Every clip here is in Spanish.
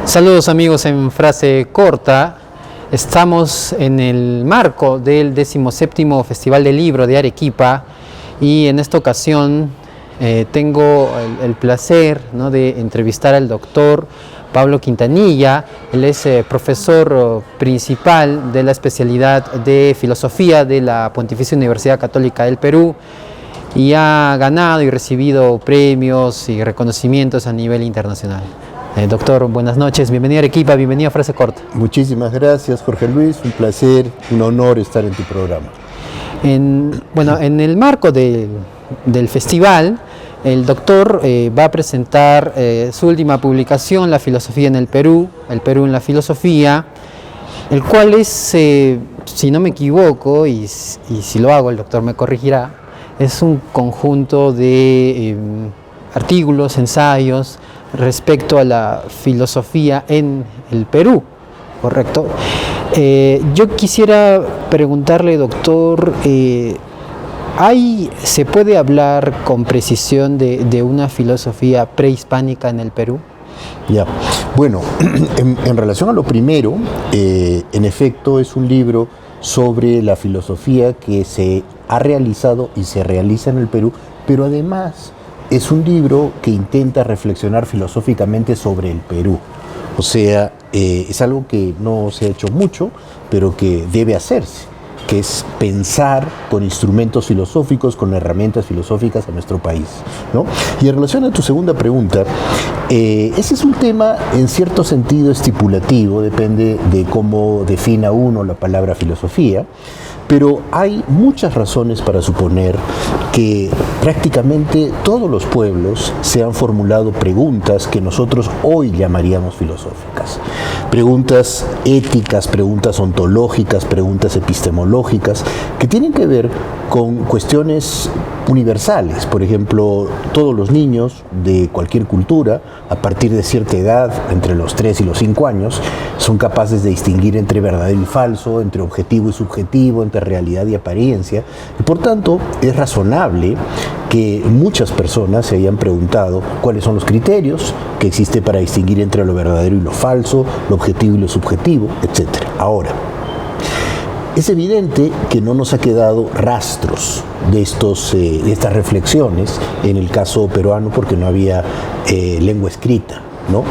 Saludos amigos en frase corta. Estamos en el marco del 17º Festival del Libro de Arequipa y en esta ocasión tengo el placer, ¿no?, de entrevistar al doctor Pablo Quintanilla. Él es profesor principal de la especialidad de Filosofía de la Pontificia Universidad Católica del Perú y ha ganado y recibido premios y reconocimientos a nivel internacional. Doctor, buenas noches, bienvenido a Arequipa, bienvenido a Frase Corta. Muchísimas gracias, Jorge Luis, un placer, un honor estar en tu programa. En el marco del festival, el doctor va a presentar su última publicación, La filosofía en el Perú en la filosofía, el cual es, si no me equivoco, y si lo hago el doctor me corregirá, es un conjunto de artículos, ensayos, respecto a la filosofía en el Perú, ¿correcto? Yo quisiera preguntarle, doctor, ¿se puede hablar con precisión de una filosofía prehispánica en el Perú? Ya, bueno, en relación a lo primero, en efecto es un libro sobre la filosofía que se ha realizado y se realiza en el Perú, pero además es un libro que intenta reflexionar filosóficamente sobre el Perú. O sea, es algo que no se ha hecho mucho, pero que debe hacerse, que es pensar con instrumentos filosóficos, con herramientas filosóficas a nuestro país, ¿no? Y en relación a tu segunda pregunta, ese es un tema en cierto sentido estipulativo, depende de cómo defina uno la palabra filosofía, pero hay muchas razones para suponer que prácticamente todos los pueblos se han formulado preguntas que nosotros hoy llamaríamos filosóficas. Preguntas éticas, preguntas ontológicas, preguntas epistemológicas, que tienen que ver con cuestiones universales. Por ejemplo, todos los niños de cualquier cultura, a partir de cierta edad, entre los 3 y los 5 años, son capaces de distinguir entre verdadero y falso, entre objetivo y subjetivo, entre realidad y apariencia. Y por tanto, es razonable que muchas personas se hayan preguntado cuáles son los criterios que existen para distinguir entre lo verdadero y lo falso, lo objetivo y lo subjetivo, etc. Ahora, es evidente que no nos ha quedado rastros de estas reflexiones en el caso peruano porque no había lengua escrita, ¿no?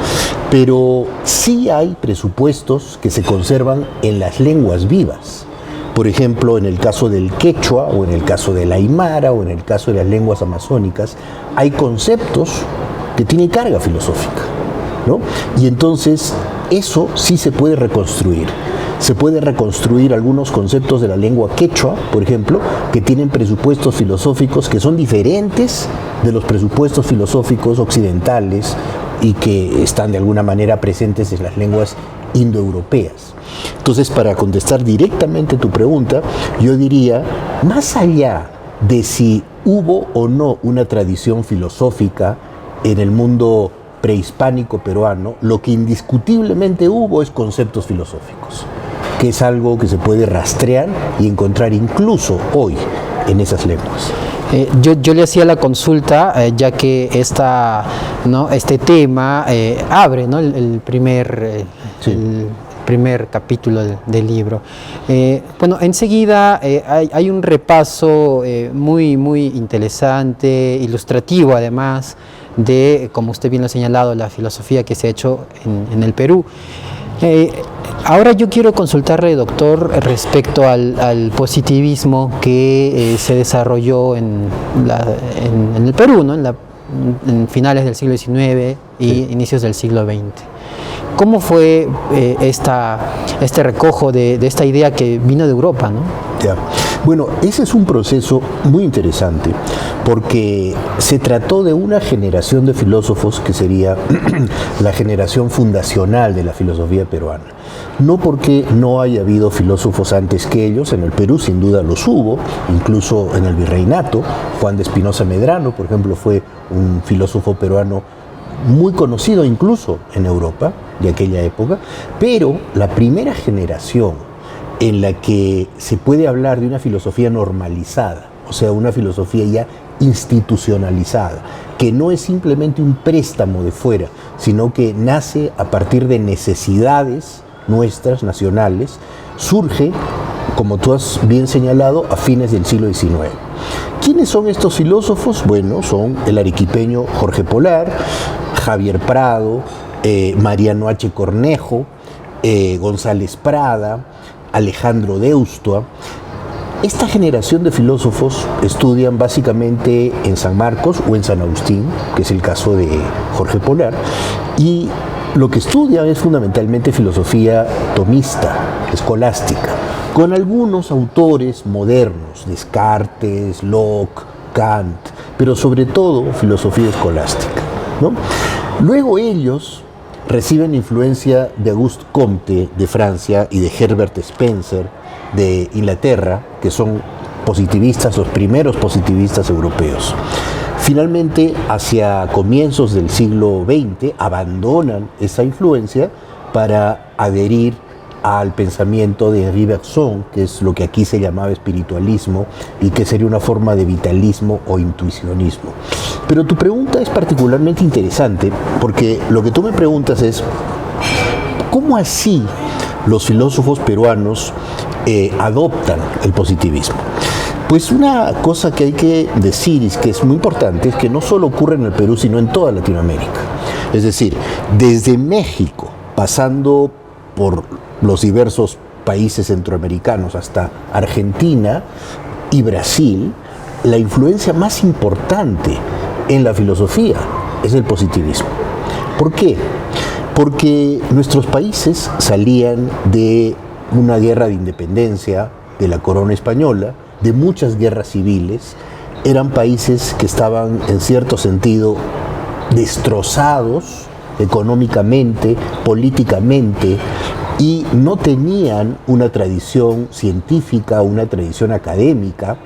Pero sí hay presupuestos que se conservan en las lenguas vivas. Por ejemplo, en el caso del quechua, o en el caso del aymara, o en el caso de las lenguas amazónicas, hay conceptos que tienen carga filosófica, ¿no? Y entonces eso sí se puede reconstruir. Se puede reconstruir algunos conceptos de la lengua quechua, por ejemplo, que tienen presupuestos filosóficos que son diferentes de los presupuestos filosóficos occidentales y que están de alguna manera presentes en las lenguas indoeuropeas. Entonces, para contestar directamente tu pregunta, yo diría, más allá de si hubo o no una tradición filosófica en el mundo prehispánico peruano, lo que indiscutiblemente hubo es conceptos filosóficos, que es algo que se puede rastrear y encontrar incluso hoy en esas lenguas. Yo le hacía la consulta, ya que este tema abre, ¿no?, el primer capítulo del libro. Enseguida hay un repaso muy, muy interesante, ilustrativo además, de, como usted bien lo ha señalado, la filosofía que se ha hecho en el Perú. Ahora yo quiero consultarle, doctor, respecto al positivismo que se desarrolló en el Perú, ¿no?, en finales del siglo XIX y inicios del siglo XX. ¿Cómo fue este recojo de esta idea que vino de Europa, ¿no? Ya. Bueno, ese es un proceso muy interesante porque se trató de una generación de filósofos que sería la generación fundacional de la filosofía peruana. No porque no haya habido filósofos antes que ellos, en el Perú sin duda los hubo, incluso en el virreinato. Juan de Espinosa Medrano, por ejemplo, fue un filósofo peruano muy conocido incluso en Europa de aquella época, pero la primera generación en la que se puede hablar de una filosofía normalizada, o sea, una filosofía ya institucionalizada, que no es simplemente un préstamo de fuera, sino que nace a partir de necesidades nuestras, nacionales, surge, como tú has bien señalado, a fines del siglo XIX. ¿Quiénes son estos filósofos? Bueno, son el arequipeño Jorge Polar, Javier Prado, Mariano H. Cornejo, González Prada, Alejandro Deustua. Esta generación de filósofos estudian básicamente en San Marcos o en San Agustín, que es el caso de Jorge Polar, y lo que estudian es fundamentalmente filosofía tomista, escolástica, con algunos autores modernos, Descartes, Locke, Kant, pero sobre todo filosofía escolástica, ¿no? Luego ellos reciben influencia de Auguste Comte de Francia y de Herbert Spencer de Inglaterra, que son positivistas, los primeros positivistas europeos. Finalmente, hacia comienzos del siglo XX, abandonan esa influencia para adherir al pensamiento de Henri Bergson, que es lo que aquí se llamaba espiritualismo y que sería una forma de vitalismo o intuicionismo. Pero tu pregunta es particularmente interesante porque lo que tú me preguntas es ¿cómo así los filósofos peruanos adoptan el positivismo? Pues una cosa que hay que decir y que es muy importante es que no solo ocurre en el Perú, sino en toda Latinoamérica. Es decir, desde México, pasando por los diversos países centroamericanos hasta Argentina y Brasil, la influencia más importante en la filosofía es el positivismo. ¿Por qué? Porque nuestros países salían de una guerra de independencia de la corona española, de muchas guerras civiles, eran países que estaban en cierto sentido destrozados económicamente, políticamente, y no tenían una tradición científica, una tradición académica.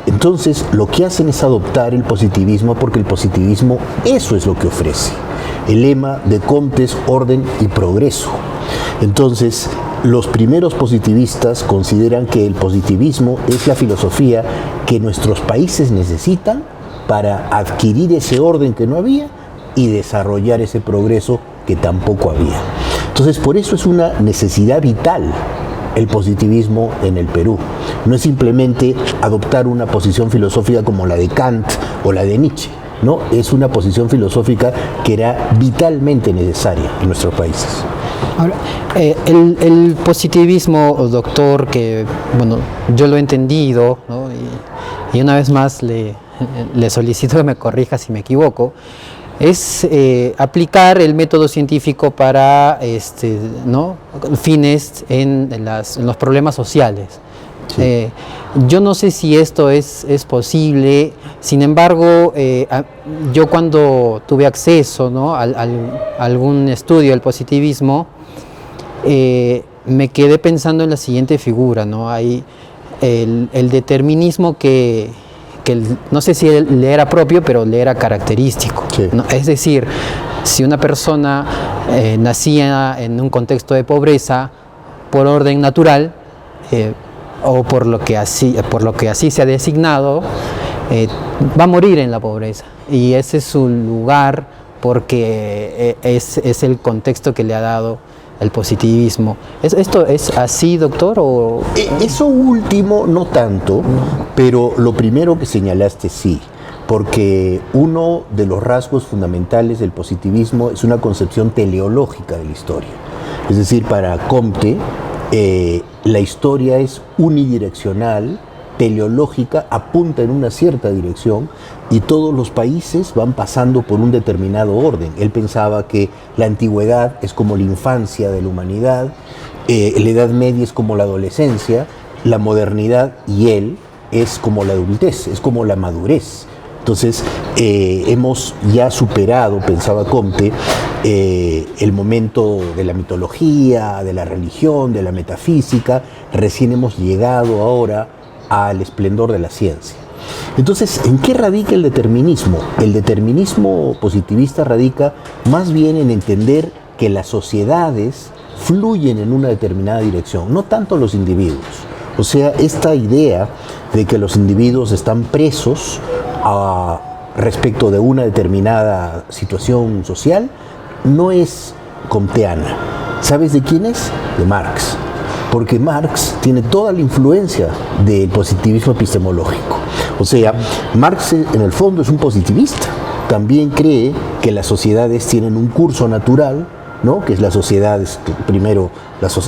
Entonces lo que hacen es adoptar el positivismo porque el positivismo eso es lo que ofrece. El lema de Comte es orden y progreso. Entonces los primeros positivistas consideran que el positivismo es la filosofía que nuestros países necesitan para adquirir ese orden que no había y desarrollar ese progreso que tampoco había. Entonces, por eso es una necesidad vital el positivismo en el Perú. No es simplemente adoptar una posición filosófica como la de Kant o la de Nietzsche, ¿no? Es una posición filosófica que era vitalmente necesaria en nuestros países. Ahora, el positivismo, doctor, que bueno, yo lo he entendido, ¿no? y una vez más le solicito que me corrija si me equivoco, es aplicar el método científico para ¿no? fines en los problemas sociales. Sí. Yo no sé si esto es posible, sin embargo, yo cuando tuve acceso, ¿no? a algún estudio del positivismo, me quedé pensando en la siguiente figura, ¿no? Hay el determinismo que no sé si le era propio, pero le era característico, sí. ¿no? Es decir, si una persona nacía en un contexto de pobreza por orden natural, o por lo que así se ha designado, va a morir en la pobreza. Y ese es su lugar porque es el contexto que le ha dado el positivismo. ¿Esto es así, doctor? ¿O? Eso último no tanto, pero lo primero que señalaste sí, porque uno de los rasgos fundamentales del positivismo es una concepción teleológica de la historia. Es decir, para Comte, la historia es unidireccional, teleológica, apunta en una cierta dirección y todos los países van pasando por un determinado orden. Él pensaba que la antigüedad es como la infancia de la humanidad, la Edad Media es como la adolescencia, la modernidad y él es como la adultez, es como la madurez. Entonces hemos ya superado, pensaba Comte, el momento de la mitología, de la religión, de la metafísica, recién hemos llegado ahora al esplendor de la ciencia. Entonces, ¿en qué radica el determinismo? El determinismo positivista radica más bien en entender que las sociedades fluyen en una determinada dirección, no tanto los individuos. O sea, esta idea de que los individuos están presos a respecto de una determinada situación social no es comteana. ¿Sabes de quién es? De Marx. Porque Marx tiene toda la influencia del positivismo epistemológico. O sea, Marx en el fondo es un positivista. También cree que las sociedades tienen un curso natural, ¿no? Que es la sociedad, primero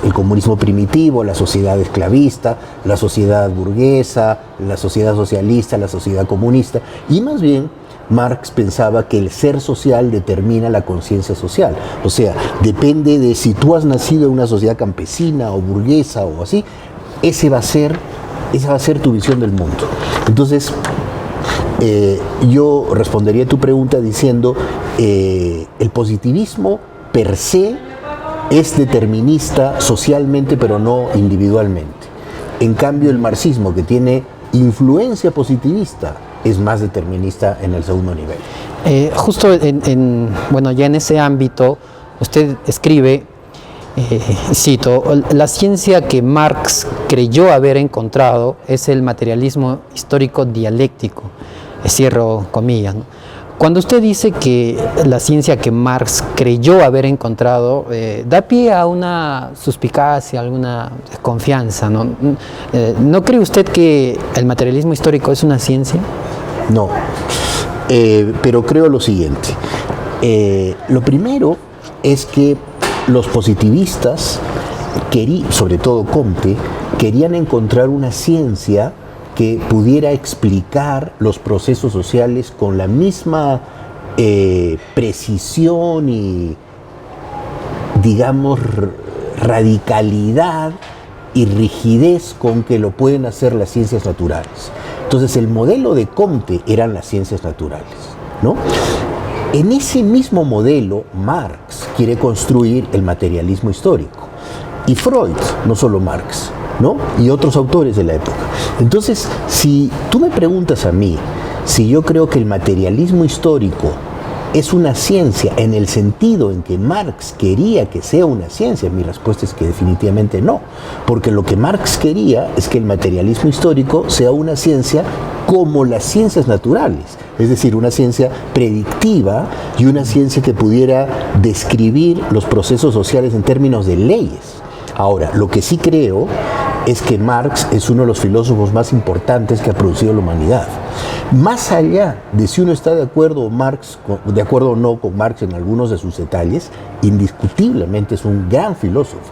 el comunismo primitivo, la sociedad esclavista, la sociedad burguesa, la sociedad socialista, la sociedad comunista, y más bien Marx pensaba que el ser social determina la conciencia social. O sea, depende de si tú has nacido en una sociedad campesina o burguesa o así, esa va a ser tu visión del mundo. Entonces, yo respondería a tu pregunta diciendo, el positivismo per se es determinista socialmente, pero no individualmente. En cambio, el marxismo, que tiene influencia positivista, es más determinista en el segundo nivel. Justo bueno, ya en ese ámbito, usted escribe, cito, la ciencia que Marx creyó haber encontrado es el materialismo histórico dialéctico, cierro comillas, ¿no? Cuando usted dice que la ciencia que Marx creyó haber encontrado, da pie a una suspicacia, alguna desconfianza, ¿no? ¿No cree usted que el materialismo histórico es una ciencia? No, pero creo lo siguiente. Lo primero es que los positivistas, sobre todo Comte, querían encontrar una ciencia que pudiera explicar los procesos sociales con la misma precisión y, digamos, radicalidad y rigidez con que lo pueden hacer las ciencias naturales. Entonces, el modelo de Comte eran las ciencias naturales, ¿no? En ese mismo modelo, Marx quiere construir el materialismo histórico. Y Freud, no solo Marx, ¿no? Y otros autores de la época. Entonces, si tú me preguntas a mí si yo creo que el materialismo histórico es una ciencia en el sentido en que Marx quería que sea una ciencia, mi respuesta es que definitivamente no, porque lo que Marx quería es que el materialismo histórico sea una ciencia como las ciencias naturales, es decir, una ciencia predictiva y una ciencia que pudiera describir los procesos sociales en términos de leyes. Ahora, lo que sí creo es que Marx es uno de los filósofos más importantes que ha producido la humanidad. Más allá de si uno está de acuerdo o no con Marx en algunos de sus detalles, indiscutiblemente es un gran filósofo,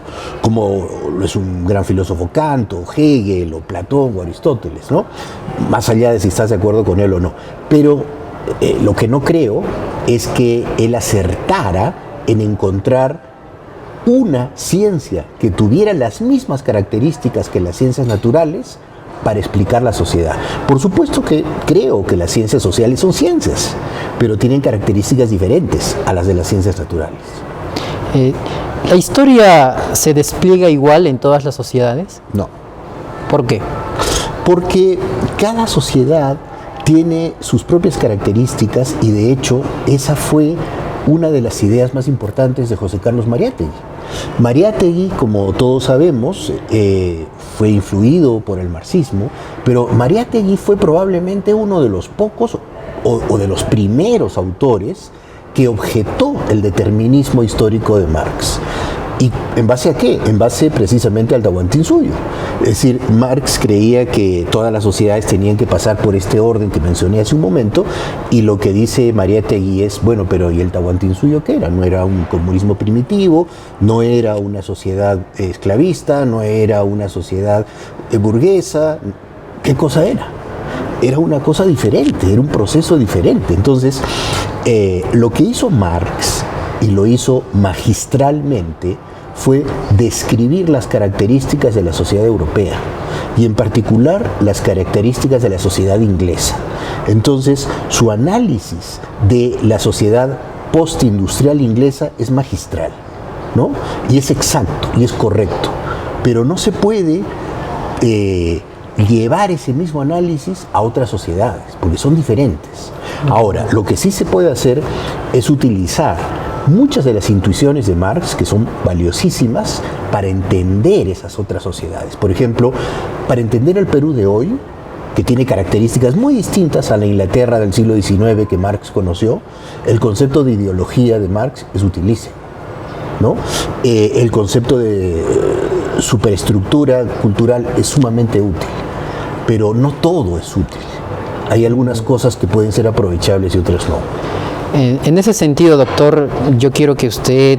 como lo es un gran filósofo Kant, o Hegel, o Platón, o Aristóteles, ¿no? Más allá de si estás de acuerdo con él o no. Pero lo que no creo es que él acertara en encontrar una ciencia que tuviera las mismas características que las ciencias naturales para explicar la sociedad. Por supuesto que creo que las ciencias sociales son ciencias, pero tienen características diferentes a las de las ciencias naturales. ¿La historia se despliega igual en todas las sociedades? No. ¿Por qué? Porque cada sociedad tiene sus propias características y de hecho esa fue una de las ideas más importantes de José Carlos Mariátegui. Mariátegui, como todos sabemos, fue influido por el marxismo, pero Mariátegui fue probablemente uno de los pocos o de los primeros autores que objetó el determinismo histórico de Marx. ¿Y en base a qué? En base precisamente al Tahuantinsuyo. Es decir, Marx creía que todas las sociedades tenían que pasar por este orden que mencioné hace un momento, y lo que dice Mariátegui es, bueno, pero ¿y el Tahuantinsuyo qué era? No era un comunismo primitivo, no era una sociedad esclavista, no era una sociedad burguesa. ¿Qué cosa era? Era una cosa diferente, era un proceso diferente. Entonces, lo que hizo Marx, y lo hizo magistralmente, fue describir las características de la sociedad europea y en particular las características de la sociedad inglesa. Entonces, su análisis de la sociedad postindustrial inglesa es magistral, ¿no? Y es exacto y es correcto, pero no se puede llevar ese mismo análisis a otras sociedades, porque son diferentes. Ahora, lo que sí se puede hacer es utilizar muchas de las intuiciones de Marx, que son valiosísimas, para entender esas otras sociedades. Por ejemplo, para entender el Perú de hoy, que tiene características muy distintas a la Inglaterra del siglo XIX que Marx conoció, el concepto de ideología de Marx es utilísimo, ¿no? El concepto de superestructura cultural es sumamente útil, pero no todo es útil. Hay algunas cosas que pueden ser aprovechables y otras no. En ese sentido, doctor, yo quiero que usted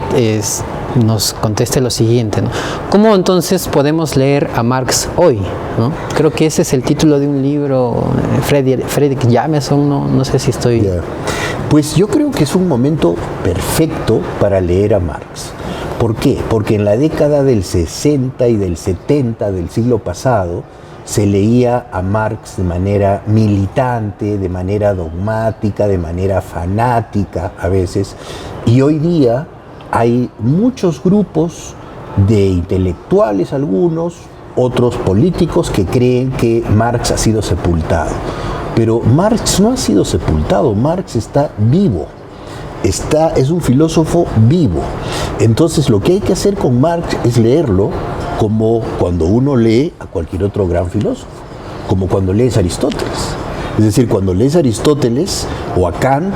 nos conteste lo siguiente, ¿no? ¿Cómo entonces podemos leer a Marx hoy, ¿no? Creo que ese es el título de un libro, Frederick Jameson, no sé si estoy... Yeah. Pues yo creo que es un momento perfecto para leer a Marx. ¿Por qué? Porque en la década del 60 y del 70 del siglo pasado se leía a Marx de manera militante, de manera dogmática, de manera fanática a veces, y hoy día hay muchos grupos de intelectuales, algunos, otros políticos que creen que Marx ha sido sepultado. Pero Marx no ha sido sepultado, Marx está vivo, es un filósofo vivo. Entonces lo que hay que hacer con Marx es leerlo como cuando uno lee a cualquier otro gran filósofo, como cuando lees a Aristóteles. Es decir, cuando lees a Aristóteles o a Kant,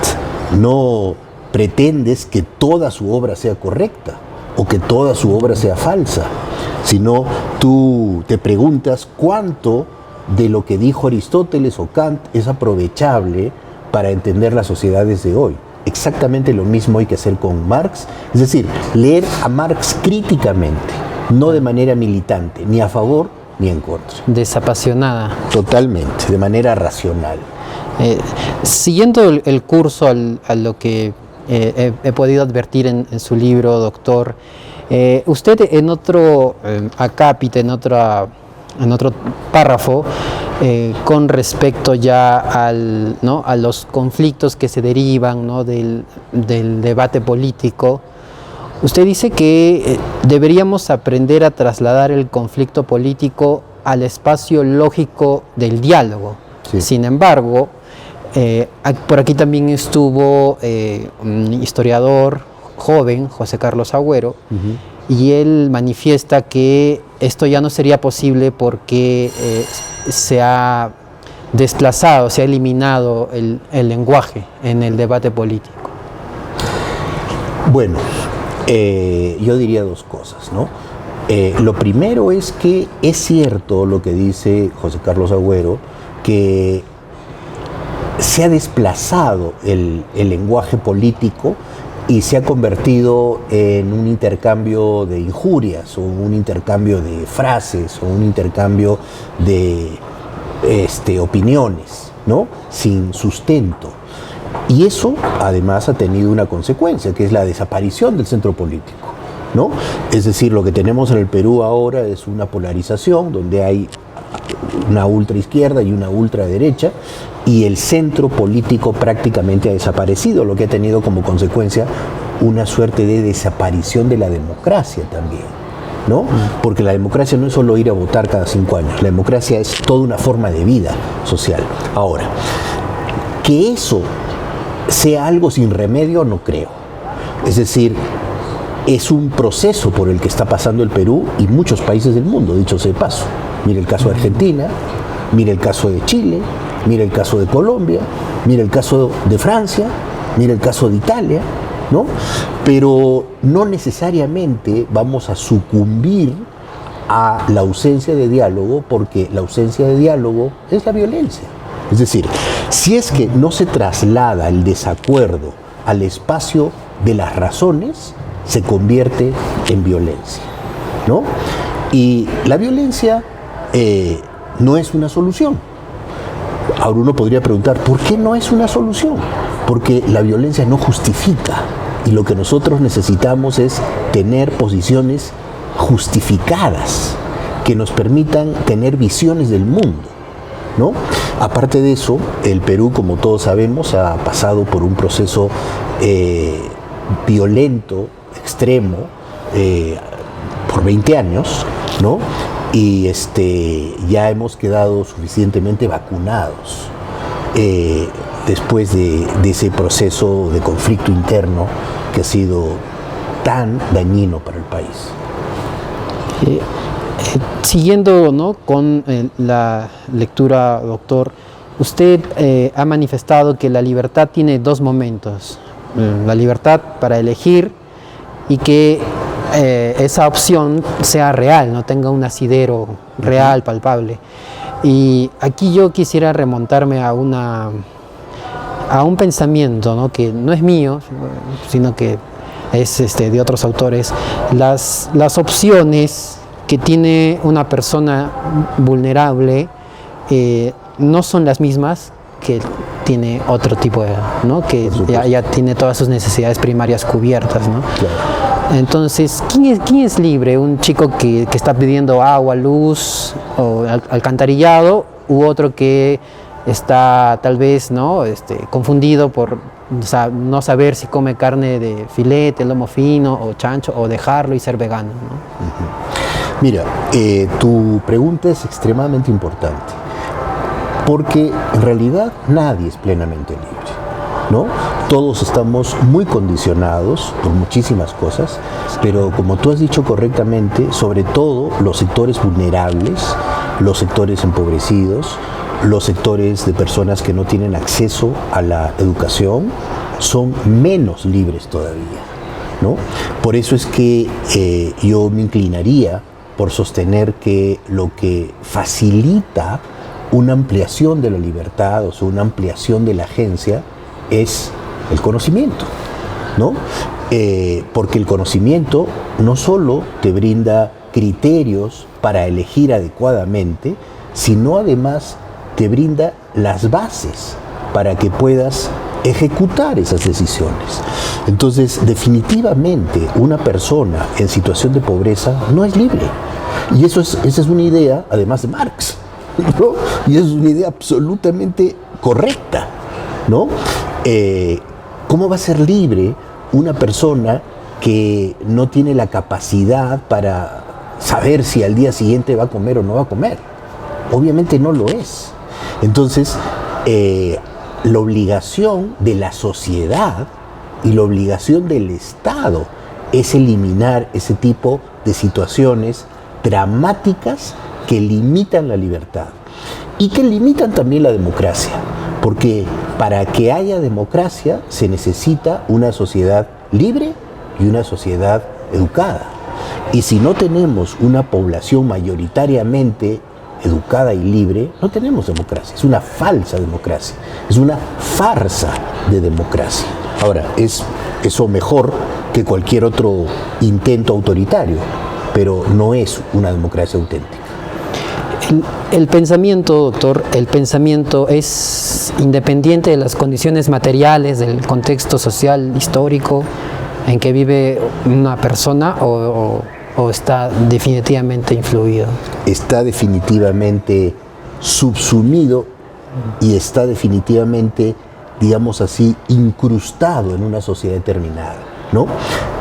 no pretendes que toda su obra sea correcta o que toda su obra sea falsa, sino tú te preguntas cuánto de lo que dijo Aristóteles o Kant es aprovechable para entender las sociedades de hoy. Exactamente lo mismo hay que hacer con Marx, es decir, leer a Marx críticamente, no de manera militante, ni a favor ni en contra. Desapasionada. Totalmente, de manera racional. Siguiendo el curso a lo que he podido advertir en su libro, doctor, usted en otro acápite, en otro párrafo, con respecto ya ¿no? a los conflictos que se derivan, ¿no? del debate político, usted dice que deberíamos aprender a trasladar el conflicto político al espacio lógico del diálogo. Sí. Sin embargo, por aquí también estuvo un historiador joven, José Carlos Agüero, y él manifiesta que esto ya no sería posible porque se ha desplazado, se ha eliminado el lenguaje en el debate político. Bueno, yo diría dos cosas, ¿no? Lo primero es que es cierto lo que dice José Carlos Agüero, que se ha desplazado el lenguaje político y se ha convertido en un intercambio de injurias o un intercambio de frases o un intercambio de opiniones, ¿no? Sin sustento. Y eso además ha tenido una consecuencia, que es la desaparición del centro político, ¿no? Es decir, lo que tenemos en el Perú ahora es una polarización donde hay una ultraizquierda y una ultraderecha, y el centro político prácticamente ha desaparecido, lo que ha tenido como consecuencia una suerte de desaparición de la democracia también, ¿no? Porque la democracia no es solo ir a votar cada 5 años, la democracia es toda una forma de vida social. Ahora, que eso sea algo sin remedio, no creo. Es decir, es un proceso por el que está pasando el Perú y muchos países del mundo, dicho sea de paso. Mire el caso de Argentina, mire el caso de Chile, mire el caso de Colombia, mire el caso de Francia, mire el caso de Italia, ¿no? Pero no necesariamente vamos a sucumbir a la ausencia de diálogo, porque la ausencia de diálogo es la violencia. Es decir, si es que no se traslada el desacuerdo al espacio de las razones, se convierte en violencia, ¿no? Y la violencia no es una solución. Ahora uno podría preguntar, ¿por qué no es una solución? Porque la violencia no justifica, y lo que nosotros necesitamos es tener posiciones justificadas que nos permitan tener visiones del mundo, ¿no? Aparte de eso, el Perú, como todos sabemos, ha pasado por un proceso violento, extremo, por 20 años, ¿no? Y ya hemos quedado suficientemente vacunados después de ese proceso de conflicto interno que ha sido tan dañino para el país. Siguiendo, ¿no?, con la lectura, doctor, usted ha manifestado que la libertad tiene dos momentos. La libertad para elegir y que esa opción sea real, no tenga un asidero real, palpable. Y aquí yo quisiera remontarme a un pensamiento, ¿no?, que no es mío, sino que es de otros autores. Las opciones que tiene una persona vulnerable no son las mismas que tiene otro tipo de, ¿no?, que ya tiene todas sus necesidades primarias cubiertas, ¿no? Claro. Entonces, ¿quién es libre? ¿Un chico que está pidiendo agua, luz o alcantarillado, u otro que está tal vez, ¿no?, confundido por no saber si come carne de filete, lomo fino o chancho, o dejarlo y ser vegano, ¿no? Mira, tu pregunta es extremadamente importante, porque en realidad nadie es plenamente libre, ¿no? Todos estamos muy condicionados por muchísimas cosas, pero como tú has dicho correctamente, sobre todo los sectores vulnerables, los sectores empobrecidos, los sectores de personas que no tienen acceso a la educación, son menos libres todavía, ¿no? Por eso es que yo me inclinaría por sostener que lo que facilita una ampliación de la libertad, o sea, una ampliación de la agencia, es el conocimiento, ¿no? Porque el conocimiento no solo te brinda criterios para elegir adecuadamente, sino además te brinda las bases para que puedas ejecutar esas decisiones. Entonces, definitivamente, una persona en situación de pobreza no es libre. Y esa es una idea, además de Marx, ¿no? Y esa es una idea absolutamente correcta, ¿no? ¿Cómo va a ser libre una persona que no tiene la capacidad para saber si al día siguiente va a comer o no va a comer? Obviamente no lo es. Entonces, la obligación de la sociedad y la obligación del Estado es eliminar ese tipo de situaciones dramáticas que limitan la libertad y que limitan también la democracia, porque para que haya democracia se necesita una sociedad libre y una sociedad educada. Y si no tenemos una población mayoritariamente educada y libre, no tenemos democracia. Es una falsa democracia, es una farsa de democracia. Ahora, es eso mejor que cualquier otro intento autoritario, pero no es una democracia auténtica. El pensamiento, doctor, el pensamiento es independiente de las condiciones materiales, del contexto social, histórico en que vive una persona, o está definitivamente influido. Está definitivamente subsumido y está definitivamente, digamos así, incrustado en una sociedad determinada, ¿no?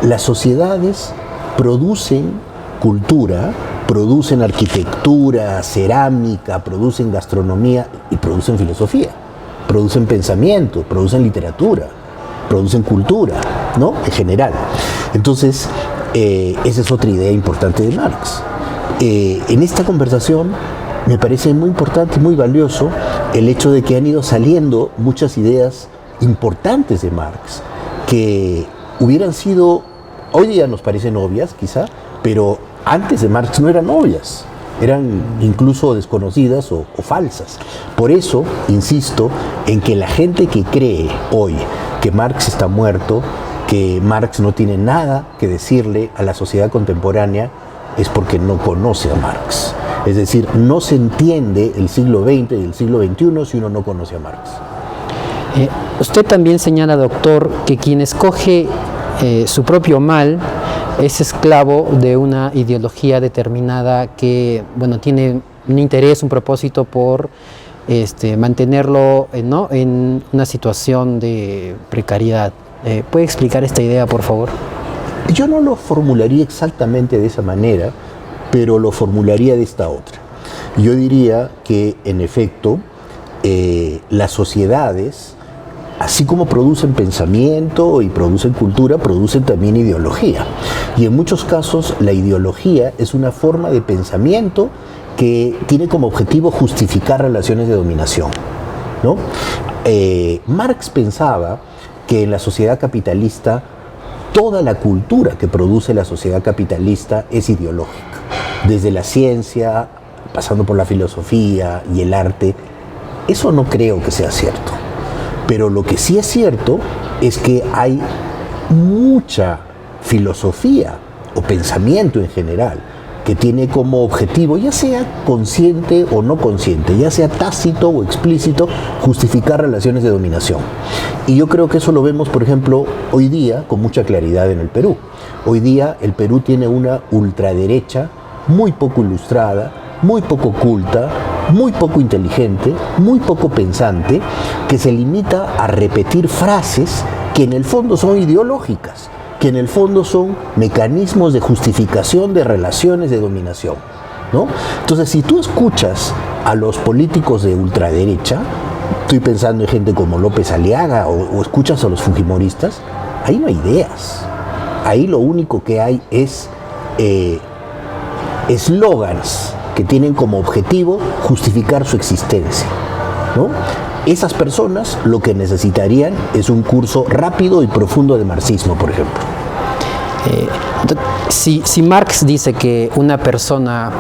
Las sociedades producen cultura, producen arquitectura, cerámica, producen gastronomía y producen filosofía, producen pensamiento, producen literatura, producen cultura, ¿no? En general. Entonces, esa es otra idea importante de Marx. En esta conversación me parece muy importante y muy valioso el hecho de que han ido saliendo muchas ideas importantes de Marx que hubieran sido, hoy día nos parecen obvias quizá, pero antes de Marx no eran obvias, eran incluso desconocidas o falsas. Por eso insisto en que la gente que cree hoy que Marx está muerto, que Marx no tiene nada que decirle a la sociedad contemporánea, es porque no conoce a Marx. Es decir, no se entiende el siglo XX y el siglo XXI si uno no conoce a Marx. Usted también señala, doctor, que quien escoge su propio mal es esclavo de una ideología determinada que, bueno, tiene un interés, un propósito por mantenerlo, ¿no?, en una situación de precariedad. ¿Puede explicar esta idea, por favor? Yo no lo formularía exactamente de esa manera, pero lo formularía de esta otra. Yo diría que, en efecto, las sociedades así como producen pensamiento y producen cultura, producen también ideología. Y en muchos casos la ideología es una forma de pensamiento que tiene como objetivo justificar relaciones de dominación, ¿no? Marx pensaba que en la sociedad capitalista toda la cultura que produce la sociedad capitalista es ideológica, desde la ciencia, pasando por la filosofía y el arte. Eso no creo que sea cierto, pero lo que sí es cierto es que hay mucha filosofía o pensamiento en general que tiene como objetivo, ya sea consciente o no consciente, ya sea tácito o explícito, justificar relaciones de dominación. Y yo creo que eso lo vemos, por ejemplo, hoy día con mucha claridad en el Perú. Hoy día el Perú tiene una ultraderecha muy poco ilustrada, muy poco culta, muy poco inteligente, muy poco pensante, que se limita a repetir frases que en el fondo son ideológicas, que en el fondo son mecanismos de justificación de relaciones de dominación, ¿no? Entonces, si tú escuchas a los políticos de ultraderecha, estoy pensando en gente como López Aliaga, o escuchas a los fujimoristas, ahí no hay ideas. Ahí lo único que hay es eslogans que tienen como objetivo justificar su existencia, ¿no? Esas personas lo que necesitarían es un curso rápido y profundo de marxismo, por ejemplo. Si Marx dice que una persona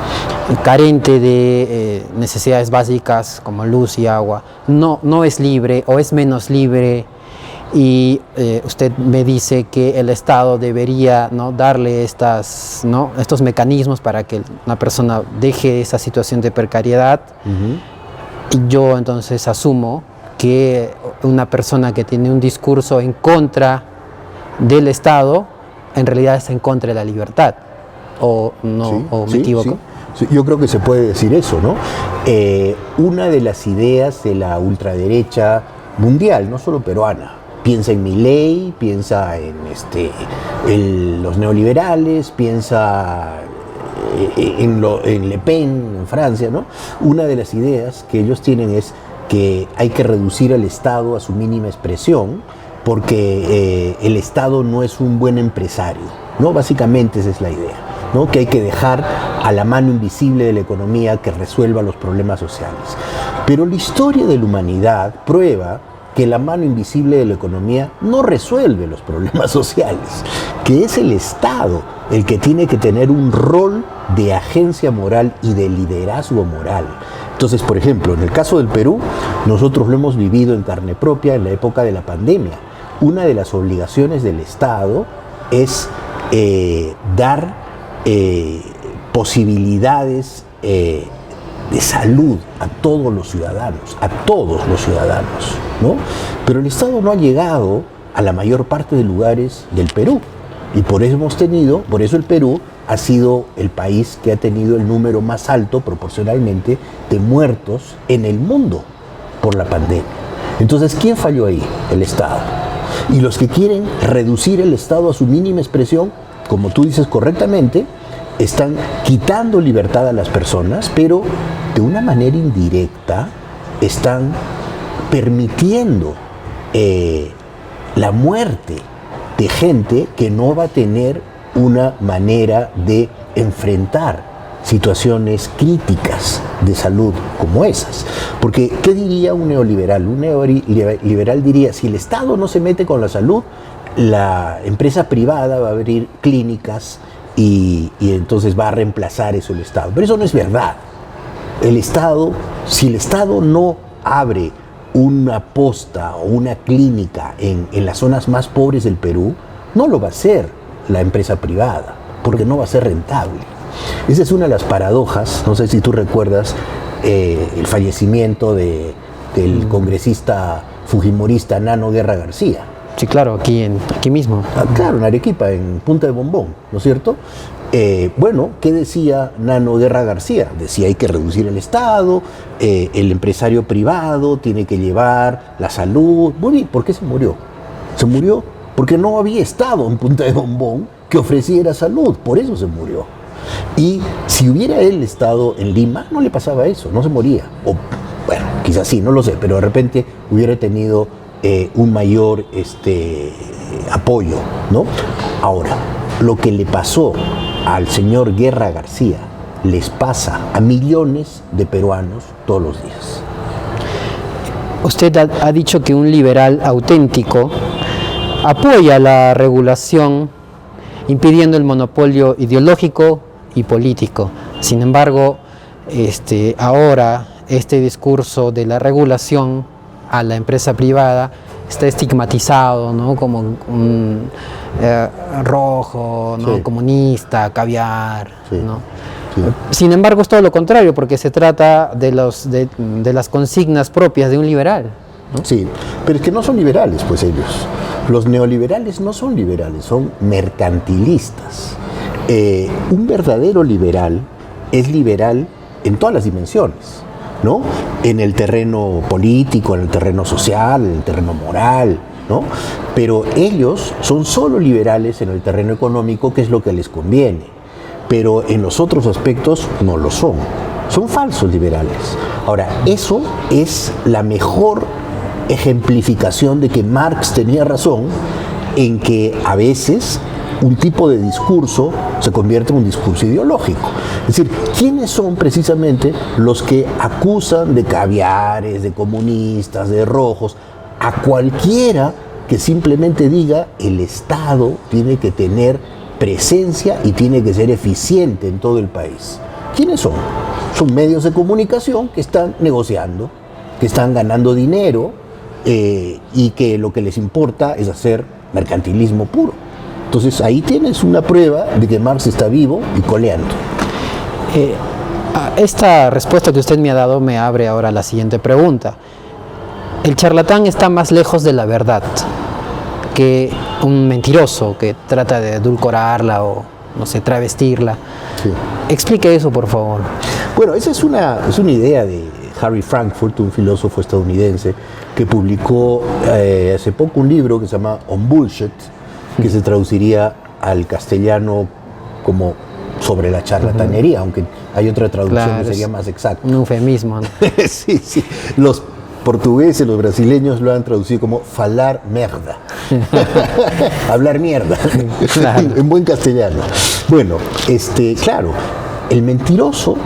carente de necesidades básicas como luz y agua no es libre o es menos libre, y usted me dice que el Estado debería, ¿no?, darle estos mecanismos para que una persona deje esa situación de precariedad, y yo entonces asumo que una persona que tiene un discurso en contra del Estado en realidad está en contra de la libertad, o no, sí, o me equivoco. Sí, yo creo que se puede decir eso, ¿no? Una de las ideas de la ultraderecha mundial, no solo peruana, piensa en Milei, piensa en los neoliberales, piensa en Le Pen en Francia, ¿no? Una de las ideas que ellos tienen es que hay que reducir al Estado a su mínima expresión, porque el Estado no es un buen empresario, ¿no? Básicamente esa es la idea, ¿no? Que hay que dejar a la mano invisible de la economía que resuelva los problemas sociales. Pero la historia de la humanidad prueba que la mano invisible de la economía no resuelve los problemas sociales, que es el Estado el que tiene que tener un rol de agencia moral y de liderazgo moral. Entonces, por ejemplo, en el caso del Perú, nosotros lo hemos vivido en carne propia en la época de la pandemia. Una de las obligaciones del Estado es dar posibilidades de salud a todos los ciudadanos, ¿no? Pero el Estado no ha llegado a la mayor parte de lugares del Perú, y por eso el Perú ha sido el país que ha tenido el número más alto proporcionalmente de muertos en el mundo por la pandemia. Entonces, ¿quién falló ahí? El Estado. Y los que quieren reducir el Estado a su mínima expresión, como tú dices correctamente, están quitando libertad a las personas, pero de una manera indirecta están permitiendo la muerte de gente que no va a tener una manera de enfrentar situaciones críticas de salud como esas. Porque, ¿qué diría un neoliberal? Un neoliberal diría, si el Estado no se mete con la salud, la empresa privada va a abrir clínicas y entonces va a reemplazar eso el Estado. Pero eso no es verdad. Si el Estado no abre una posta o una clínica en las zonas más pobres del Perú, no lo va a hacer la empresa privada, porque no va a ser rentable. Esa es una de las paradojas. No sé si tú recuerdas el fallecimiento del congresista fujimorista Nano Guerra García. Sí, claro, aquí mismo. Claro, en Arequipa, en Punta de Bombón, ¿no es cierto? Bueno, ¿qué decía Nano Guerra García? Decía, hay que reducir el Estado, el empresario privado tiene que llevar la salud. Muy bien, ¿por qué se murió? Se murió porque no había Estado en Punta de Bombón que ofreciera salud, por eso se murió. Y si hubiera él estado en Lima, no le pasaba eso, no se moría. O, bueno, quizás sí, no lo sé, pero de repente hubiera tenido un mayor apoyo, ¿no? Ahora, lo que le pasó al señor Guerra García les pasa a millones de peruanos todos los días. Usted ha dicho que un liberal auténtico apoya la regulación, impidiendo el monopolio ideológico y político. Sin embargo, ahora este discurso de la regulación a la empresa privada está estigmatizado, ¿no? Como un rojo, ¿no? Sí. Comunista, caviar, Sí. ¿no? Sí. Sin embargo, es todo lo contrario, porque se trata de las consignas propias de un liberal, ¿no? Sí, pero es que no son liberales, pues ellos. Los neoliberales no son liberales, son mercantilistas. Un verdadero liberal es liberal en todas las dimensiones, ¿no? En el terreno político, en el terreno social, en el terreno moral, ¿no? Pero ellos son solo liberales en el terreno económico, que es lo que les conviene. Pero en los otros aspectos no lo son. Son falsos liberales. Ahora, eso es la mejor ejemplificación de que Marx tenía razón en que a veces un tipo de discurso se convierte en un discurso ideológico. Es decir, ¿quiénes son precisamente los que acusan de caviares, de comunistas, de rojos, a cualquiera que simplemente diga el Estado tiene que tener presencia y tiene que ser eficiente en todo el país? ¿Quiénes son? Son medios de comunicación que están negociando, que están ganando dinero y que lo que les importa es hacer mercantilismo puro. Entonces ahí tienes una prueba de que Marx está vivo y coleando. Esta respuesta que usted me ha dado me abre ahora la siguiente pregunta. El charlatán está más lejos de la verdad que un mentiroso que trata de edulcorarla o, no sé, travestirla. Sí. Explique eso, por favor. Bueno, esa es una idea de Harry Frankfurt, un filósofo estadounidense, que publicó hace poco un libro que se llama On Bullshit, que se traduciría al castellano como sobre la charlatanería, aunque hay otra traducción, Claro, que sería más exacta. Un eufemismo, ¿no? Sí, sí. Los portugueses, los brasileños lo han traducido como falar merda. Hablar mierda. Claro. En buen castellano. Bueno, claro, el mentiroso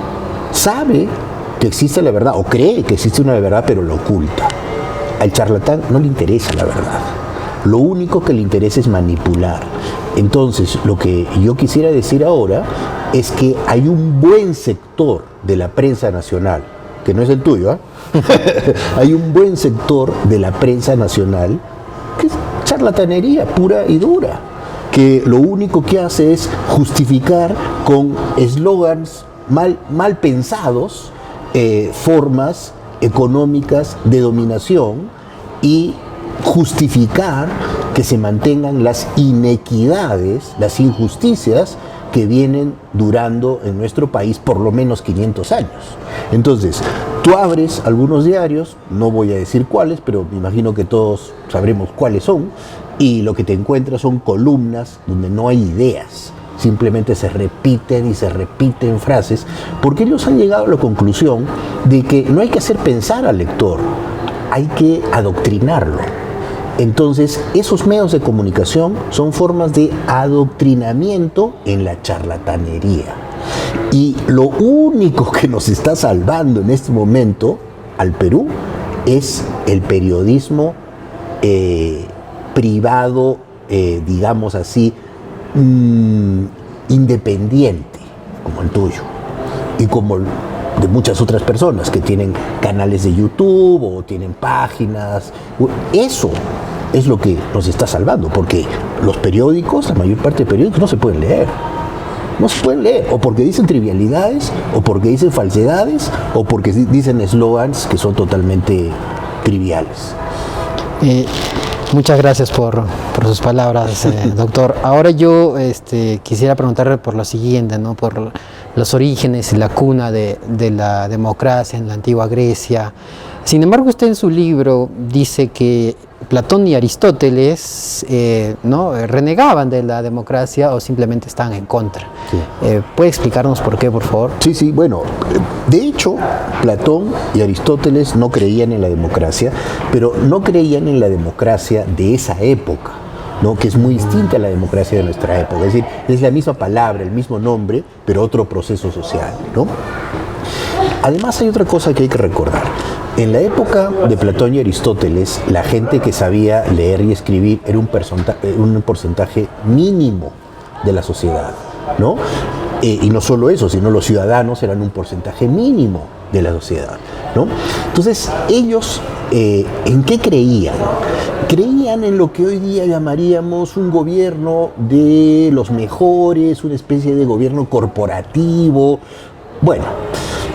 sabe que existe la verdad, o cree que existe una verdad, pero lo oculta. Al charlatán no le interesa la verdad. Lo único que le interesa es manipular. Entonces, lo que yo quisiera decir ahora es que hay un buen sector de la prensa nacional, que no es el tuyo, ¿eh? Hay un buen sector de la prensa nacional que es charlatanería pura y dura, que lo único que hace es justificar con eslogans mal pensados formas económicas de dominación y justificar que se mantengan las inequidades, las injusticias que vienen durando en nuestro país por lo menos 500 años. Entonces, tú abres algunos diarios, no voy a decir cuáles, pero me imagino que todos sabremos cuáles son, y lo que te encuentras son columnas donde no hay ideas, simplemente se repiten y se repiten frases, porque ellos han llegado a la conclusión de que no hay que hacer pensar al lector, hay que adoctrinarlo. Entonces, esos medios de comunicación son formas de adoctrinamiento en la charlatanería. Y lo único que nos está salvando en este momento al Perú es el periodismo privado, digamos así, independiente, como el tuyo, y como de muchas otras personas que tienen canales de YouTube o tienen páginas. Eso es lo que nos está salvando, porque los periódicos, la mayor parte de periódicos no se pueden leer. No se pueden leer, o porque dicen trivialidades, o porque dicen falsedades, o porque dicen eslogans que son totalmente triviales. Muchas gracias por sus palabras, doctor. Ahora yo quisiera preguntarle por lo siguiente, ¿no? Por los orígenes y la cuna de la democracia en la antigua Grecia. Sin embargo, usted en su libro dice que Platón y Aristóteles ¿no? renegaban de la democracia o simplemente estaban en contra. Sí. ¿Puede explicarnos por qué, por favor? Sí, sí, bueno, de hecho, Platón y Aristóteles no creían en la democracia, pero no creían en la democracia de esa época, ¿no? Que es muy distinta a la democracia de nuestra época. Es decir, es la misma palabra, el mismo nombre, pero otro proceso social, ¿no? Además, hay otra cosa que hay que recordar. En la época de Platón y Aristóteles, la gente que sabía leer y escribir era un porcentaje mínimo de la sociedad, ¿no? Y no solo eso, sino los ciudadanos eran un porcentaje mínimo de la sociedad, ¿no? Entonces, ellos, ¿en qué creían? Creían en lo que hoy día llamaríamos un gobierno de los mejores, una especie de gobierno corporativo. Bueno,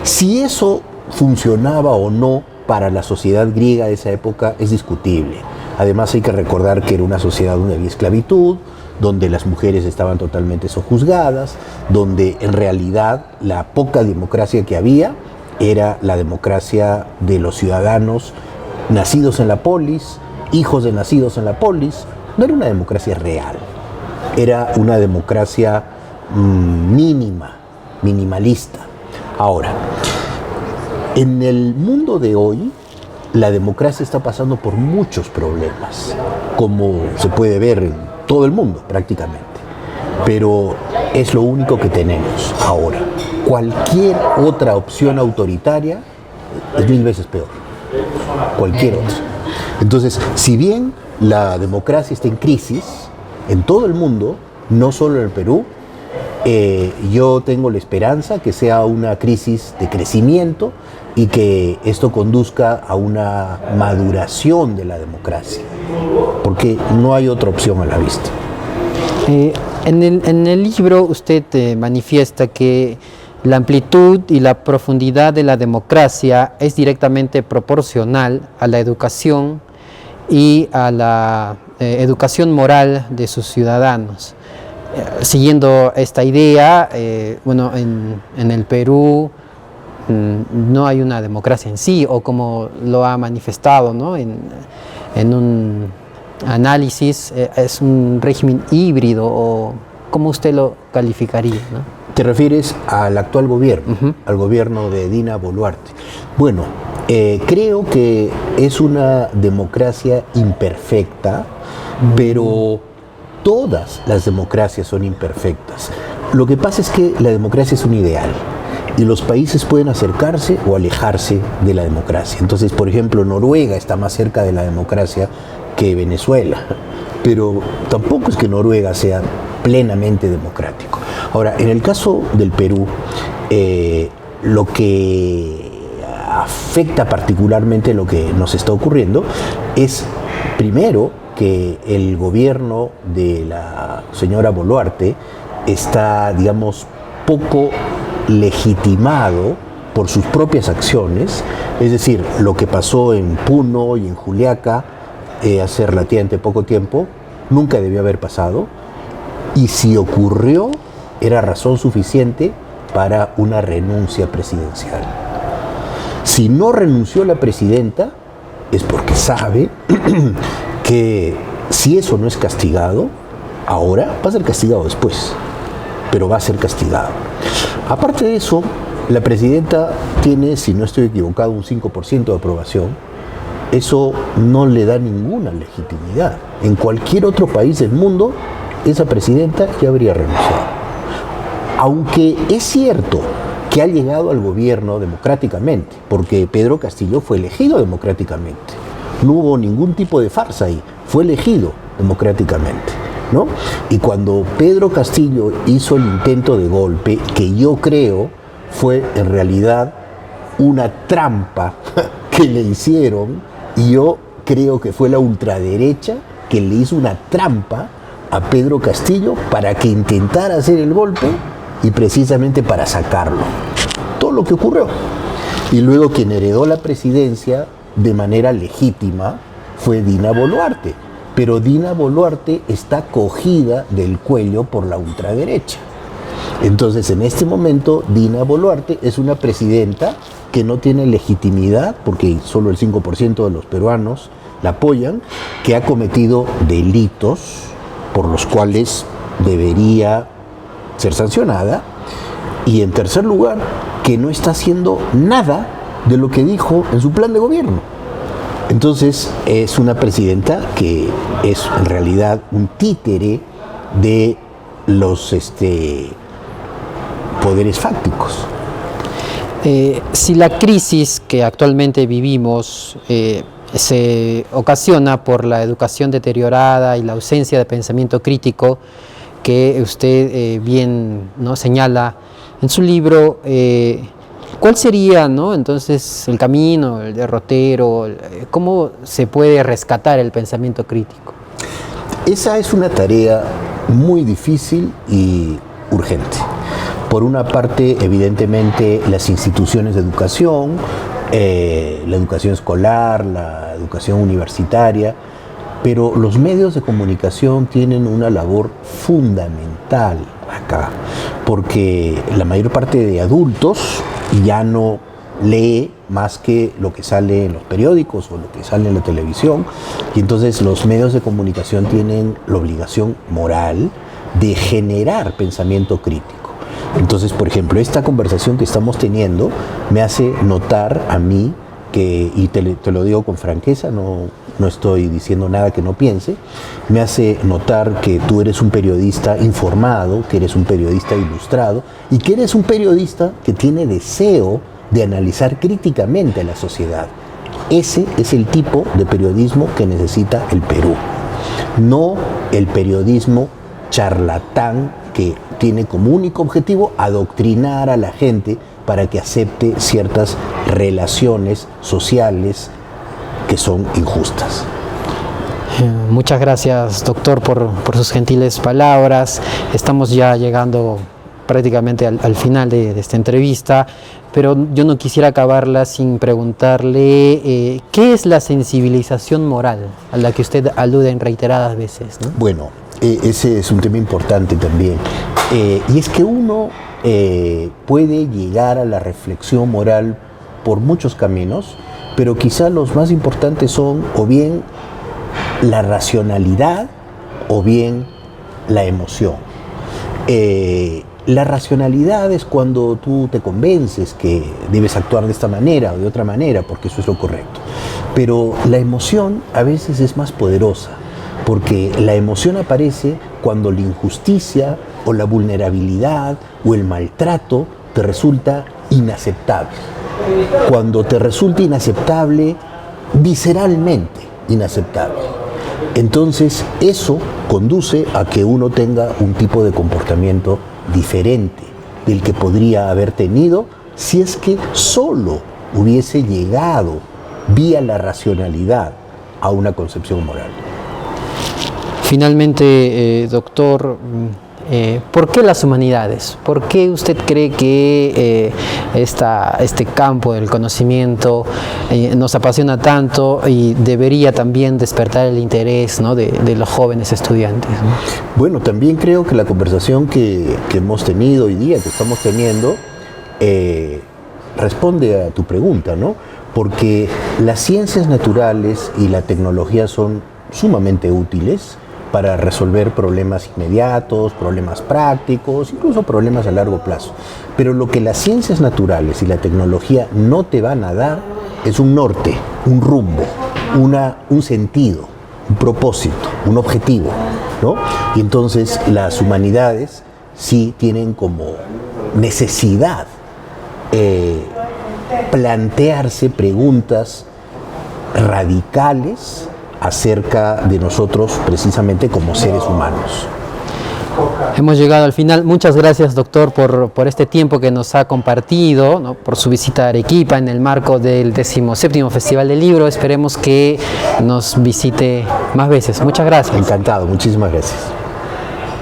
si eso funcionaba o no para la sociedad griega de esa época es discutible. Además hay que recordar que era una sociedad donde había esclavitud, donde las mujeres estaban totalmente sojuzgadas, donde en realidad la poca democracia que había era la democracia de los ciudadanos nacidos en la polis, hijos de nacidos en la polis. No era una democracia real, era una democracia mínima, minimalista. Ahora, en el mundo de hoy, la democracia está pasando por muchos problemas, como se puede ver en todo el mundo prácticamente. Pero es lo único que tenemos ahora. Cualquier otra opción autoritaria es 1000 veces peor. Cualquier otra. Entonces, si bien la democracia está en crisis en todo el mundo, no solo en el Perú, yo tengo la esperanza que sea una crisis de crecimiento y que esto conduzca a una maduración de la democracia, porque no hay otra opción a la vista. En el libro usted manifiesta que la amplitud y la profundidad de la democracia es directamente proporcional a la educación y a la educación moral de sus ciudadanos. Siguiendo esta idea, bueno, en el Perú no hay una democracia en sí, o como lo ha manifestado, ¿no? en un análisis, es un régimen híbrido, o ¿cómo usted lo calificaría, ¿no? ¿Te refieres al actual gobierno, al gobierno de Dina Boluarte? Bueno, creo que es una democracia imperfecta, pero todas las democracias son imperfectas. Lo que pasa es que la democracia es un ideal y los países pueden acercarse o alejarse de la democracia. Entonces, por ejemplo, Noruega está más cerca de la democracia que Venezuela, pero tampoco es que Noruega sea plenamente democrático. Ahora, en el caso del Perú, lo que afecta particularmente lo que nos está ocurriendo es, primero, que el gobierno de la señora Boluarte está, digamos, poco legitimado por sus propias acciones. Es decir, lo que pasó en Puno y en Juliaca hace relativamente poco tiempo nunca debió haber pasado, y si ocurrió era razón suficiente para una renuncia presidencial. Si no renunció la presidenta es porque sabe que si eso no es castigado ahora, va a ser castigado después, pero va a ser castigado. Aparte de eso, la presidenta tiene, si no estoy equivocado, un 5% de aprobación. Eso no le da ninguna legitimidad. En cualquier otro país del mundo, esa presidenta ya habría renunciado. Aunque es cierto que ha llegado al gobierno democráticamente, porque Pedro Castillo fue elegido democráticamente. No hubo ningún tipo de farsa ahí, fue elegido democráticamente, ¿no? Y cuando Pedro Castillo hizo el intento de golpe, que yo creo fue en realidad una trampa que le hicieron, y yo creo que fue la ultraderecha que le hizo una trampa a Pedro Castillo para que intentara hacer el golpe y precisamente para sacarlo. Todo lo que ocurrió. Y luego quien heredó la presidencia de manera legítima fue Dina Boluarte. Pero Dina Boluarte está cogida del cuello por la ultraderecha. Entonces, en este momento, Dina Boluarte es una presidenta que no tiene legitimidad, porque solo el 5% de los peruanos la apoyan, que ha cometido delitos por los cuales debería ser sancionada, y en tercer lugar, que no está haciendo nada de lo que dijo en su plan de gobierno. Entonces es una presidenta que es en realidad un títere de los poderes fácticos. Si la crisis que actualmente vivimos se ocasiona por la educación deteriorada y la ausencia de pensamiento crítico que usted bien, ¿no?, señala en su libro, ¿cuál sería, ¿no?, entonces el camino, el derrotero? ¿Cómo se puede rescatar el pensamiento crítico? Esa es una tarea muy difícil y urgente. Por una parte, evidentemente, las instituciones de educación, la educación escolar, la educación universitaria, pero los medios de comunicación tienen una labor fundamental acá, porque la mayor parte de adultos ya no lee más que lo que sale en los periódicos o lo que sale en la televisión, y entonces los medios de comunicación tienen la obligación moral de generar pensamiento crítico. Entonces, por ejemplo, esta conversación que estamos teniendo me hace notar a mí que, y te lo digo con franqueza, no estoy diciendo nada que no piense, me hace notar que tú eres un periodista informado, que eres un periodista ilustrado y que eres un periodista que tiene deseo de analizar críticamente a la sociedad. Ese es el tipo de periodismo que necesita el Perú, no el periodismo charlatán que tiene como único objetivo adoctrinar a la gente para que acepte ciertas relaciones sociales que son injustas. Muchas gracias, doctor, por sus gentiles palabras. Estamos ya llegando prácticamente al final de esta entrevista, pero yo no quisiera acabarla sin preguntarle ¿qué es la sensibilización moral a la que usted alude en reiteradas veces, ¿no? Bueno, ese es un tema importante también. Y es que uno puede llegar a la reflexión moral por muchos caminos, pero quizá los más importantes son o bien la racionalidad o bien la emoción. La racionalidad es cuando tú te convences que debes actuar de esta manera o de otra manera, porque eso es lo correcto. Pero la emoción a veces es más poderosa, porque la emoción aparece cuando la injusticia o la vulnerabilidad o el maltrato te resulta inaceptable. Cuando te resulta inaceptable, visceralmente inaceptable. Entonces eso conduce a que uno tenga un tipo de comportamiento diferente del que podría haber tenido si es que solo hubiese llegado vía la racionalidad a una concepción moral. Finalmente, doctor, ¿por qué las humanidades? ¿Por qué usted cree que este campo del conocimiento nos apasiona tanto y debería también despertar el interés, ¿no?, de los jóvenes estudiantes, ¿no? Bueno, también creo que la conversación que hemos tenido hoy día, que estamos teniendo, responde a tu pregunta, ¿no? Porque las ciencias naturales y la tecnología son sumamente útiles para resolver problemas inmediatos, problemas prácticos, incluso problemas a largo plazo. Pero lo que las ciencias naturales y la tecnología no te van a dar es un norte, un rumbo, un sentido, un propósito, un objetivo, ¿no? Y entonces las humanidades sí tienen como necesidad plantearse preguntas radicales acerca de nosotros precisamente como seres humanos. Hemos llegado al final. Muchas gracias, doctor, por este tiempo que nos ha compartido, ¿no?, por su visita a Arequipa en el marco del 17º Festival del Libro. Esperemos que nos visite más veces. Muchas gracias. Encantado, muchísimas gracias.